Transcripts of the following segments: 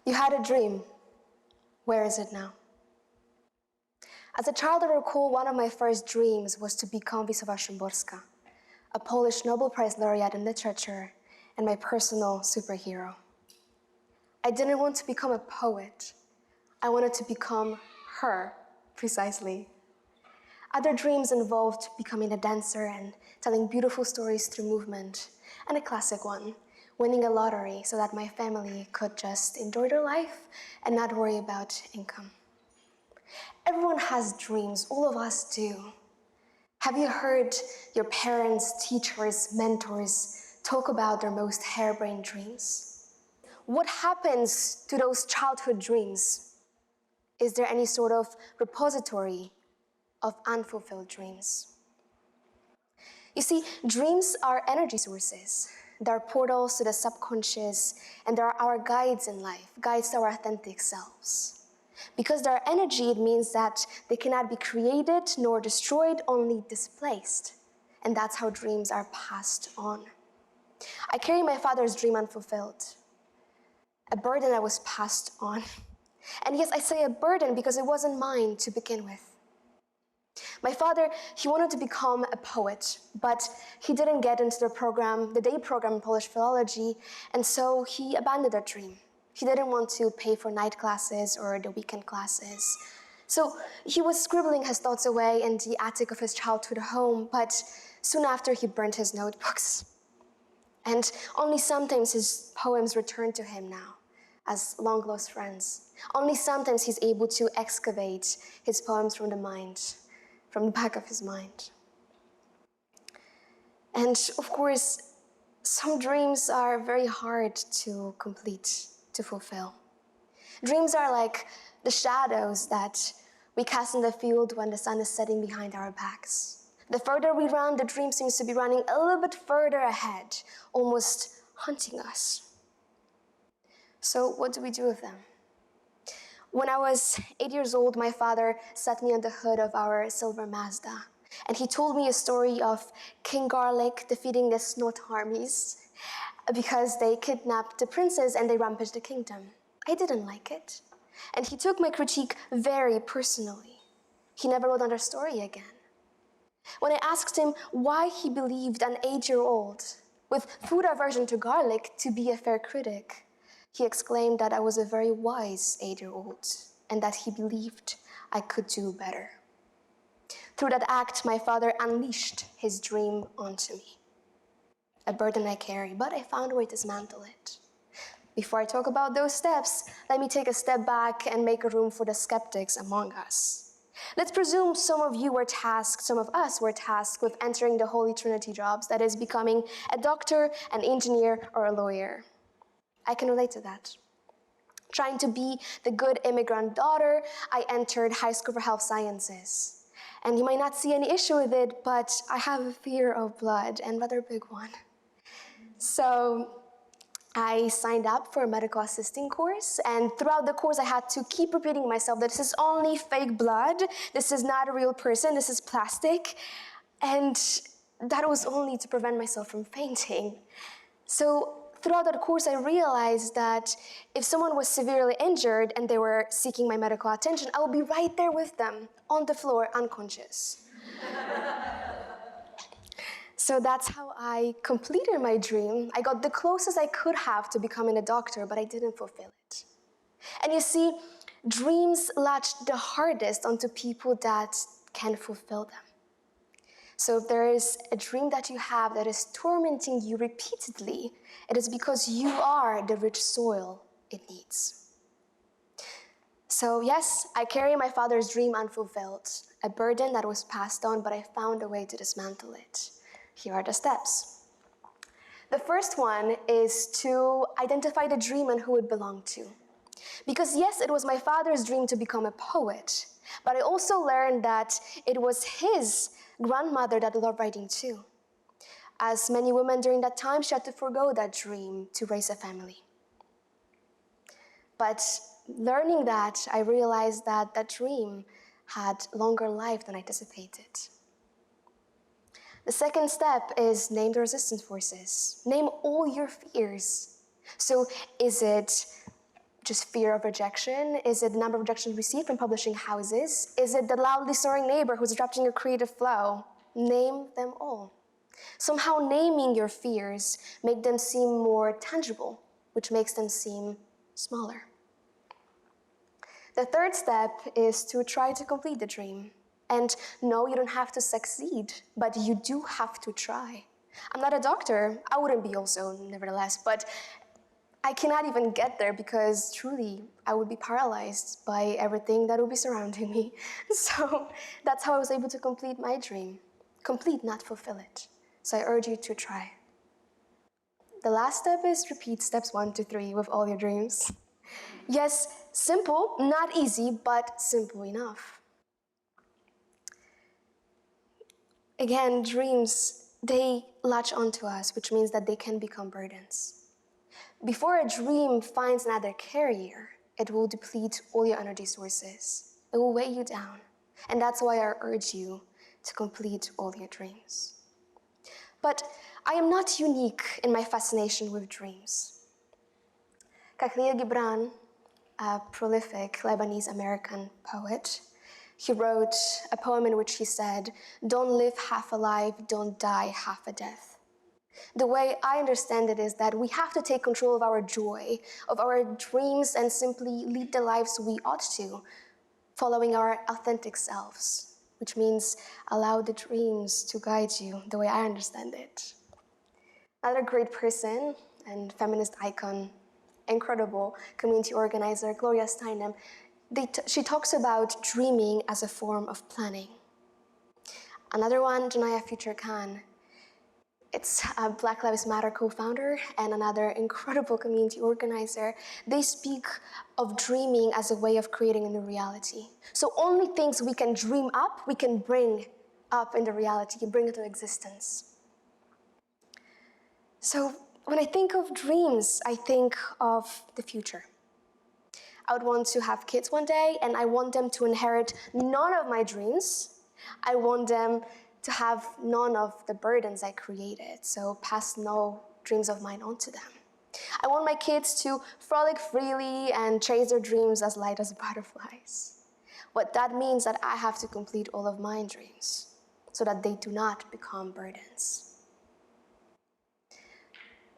You had a dream. Where is it now? As a child, I recall one of my first dreams was to become Wisława Szymborska, a Polish Nobel Prize laureate in literature and my personal superhero. I didn't want to become a poet. I wanted to become her, precisely. Other dreams involved becoming a dancer and telling beautiful stories through movement, and a classic one, winning a lottery so that my family could just enjoy their life and not worry about income. Everyone has dreams, all of us do. Have you heard your parents, teachers, mentors talk about their most harebrained dreams? What happens to those childhood dreams? Is there any sort of repository of unfulfilled dreams? You see, dreams are energy sources. They're portals to the subconscious, and they're our guides in life, guides to our authentic selves. Because they're energy, it means that they cannot be created nor destroyed, only displaced. And that's how dreams are passed on. I carry my father's dream unfulfilled, a burden that was passed on. And yes, I say a burden because it wasn't mine to begin with. My father, he wanted to become a poet, but he didn't get into the day program in Polish philology, and so he abandoned that dream. He didn't want to pay for night classes or the weekend classes. So he was scribbling his thoughts away in the attic of his childhood home, but soon after he burned his notebooks. And only sometimes his poems return to him now as long-lost friends. Only sometimes he's able to excavate his poems from the mind, from the back of his mind. And of course, some dreams are very hard to complete, to fulfill. Dreams are like the shadows that we cast in the field when the sun is setting behind our backs. The further we run, the dream seems to be running a little bit further ahead, almost hunting us. So what do we do with them? When I was 8 years old, my father sat me on the hood of our silver Mazda, and he told me a story of King Garlic defeating the Snot armies because they kidnapped the princess and they rampaged the kingdom. I didn't like it, and he took my critique very personally. He never wrote another story again. When I asked him why he believed an 8-year-old with food aversion to garlic to be a fair critic, he exclaimed that I was a very wise 8-year-old and that he believed I could do better. Through that act, my father unleashed his dream onto me. A burden I carry, but I found a way to dismantle it. Before I talk about those steps, let me take a step back and make a room for the skeptics among us. Let's presume some of us were tasked with entering the Holy Trinity jobs, that is, becoming a doctor, an engineer, or a lawyer. I can relate to that. Trying to be the good immigrant daughter, I entered high school for health sciences. And you might not see any issue with it, but I have a fear of blood, and rather big one. So I signed up for a medical assisting course, and throughout the course I had to keep repeating myself that this is only fake blood, this is not a real person, this is plastic, and that was only to prevent myself from fainting. So throughout that course I realized that if someone was severely injured and they were seeking my medical attention, I would be right there with them, on the floor, unconscious. So that's how I completed my dream. I got the closest I could have to becoming a doctor, but I didn't fulfill it. And you see, dreams latch the hardest onto people that can fulfill them. So if there is a dream that you have that is tormenting you repeatedly, it is because you are the rich soil it needs. So yes, I carry my father's dream unfulfilled, a burden that was passed on, but I found a way to dismantle it. Here are the steps. The first one is to identify the dream and who it belonged to. Because yes, it was my father's dream to become a poet, but I also learned that it was his grandmother that loved writing too. As many women during that time, she had to forgo that dream to raise a family. But learning that, I realized that that dream had longer life than I anticipated. The second step is name the resistance forces. Name all your fears. So is it which is fear of rejection? Is it the number of rejections received from publishing houses? Is it the loudly snoring neighbor who's disrupting your creative flow? Name them all. Somehow naming your fears make them seem more tangible, which makes them seem smaller. The third step is to try to complete the dream. And no, you don't have to succeed, but you do have to try. I'm not a doctor. I wouldn't be also, nevertheless, but I cannot even get there because truly I would be paralyzed by everything that would be surrounding me. So that's how I was able to complete my dream. Complete, not fulfill it. So I urge you to try. The last step is repeat steps 1 to 3 with all your dreams. Yes, simple, not easy, but simple enough. Again, dreams, they latch onto us, which means that they can become burdens. Before a dream finds another carrier, it will deplete all your energy sources. It will weigh you down. And that's why I urge you to complete all your dreams. But I am not unique in my fascination with dreams. Khalil Gibran, a prolific Lebanese-American poet, he wrote a poem in which he said, "Don't live half a life, don't die half a death." The way I understand it is that we have to take control of our joy, of our dreams, and simply lead the lives we ought to, following our authentic selves, which means allow the dreams to guide you the way I understand it. Another great person and feminist icon, incredible community organizer, Gloria Steinem, she talks about dreaming as a form of planning. Another one, Janaya Future Khan, it's a Black Lives Matter co-founder and another incredible community organizer. They speak of dreaming as a way of creating a new reality. So only things we can dream up, we can bring up into reality, bring into existence. So when I think of dreams, I think of the future. I would want to have kids one day, and I want them to inherit none of my dreams. I want them to have none of the burdens I created, so pass no dreams of mine on to them. I want my kids to frolic freely and chase their dreams as light as butterflies. What that means that I have to complete all of my dreams so that they do not become burdens.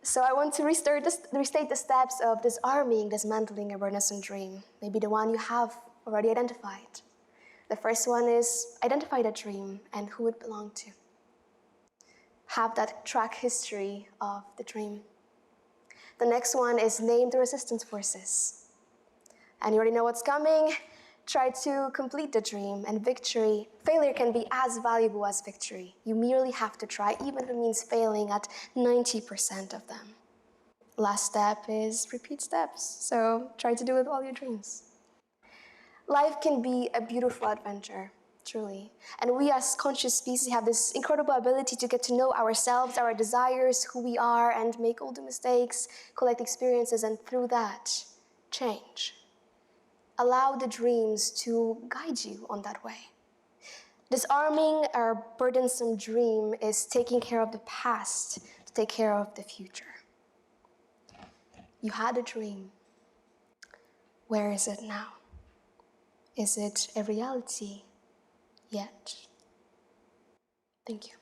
So I want to restate the steps of disarming, dismantling a burdensome dream, maybe the one you have already identified. The first one is identify the dream and who it belonged to. Have that track history of the dream. The next one is name the resistance forces. And you already know what's coming. Try to complete the dream, and failure can be as valuable as victory. You merely have to try, even if it means failing at 90% of them. Last step is repeat steps, so try to do it with all your dreams. Life can be a beautiful adventure, truly. And we as conscious species have this incredible ability to get to know ourselves, our desires, who we are, and make all the mistakes, collect experiences, and through that, change. Allow the dreams to guide you on that way. Disarming our burdensome dream is taking care of the past to take care of the future. You had a dream. Where is it now? Is it a reality yet? Thank you.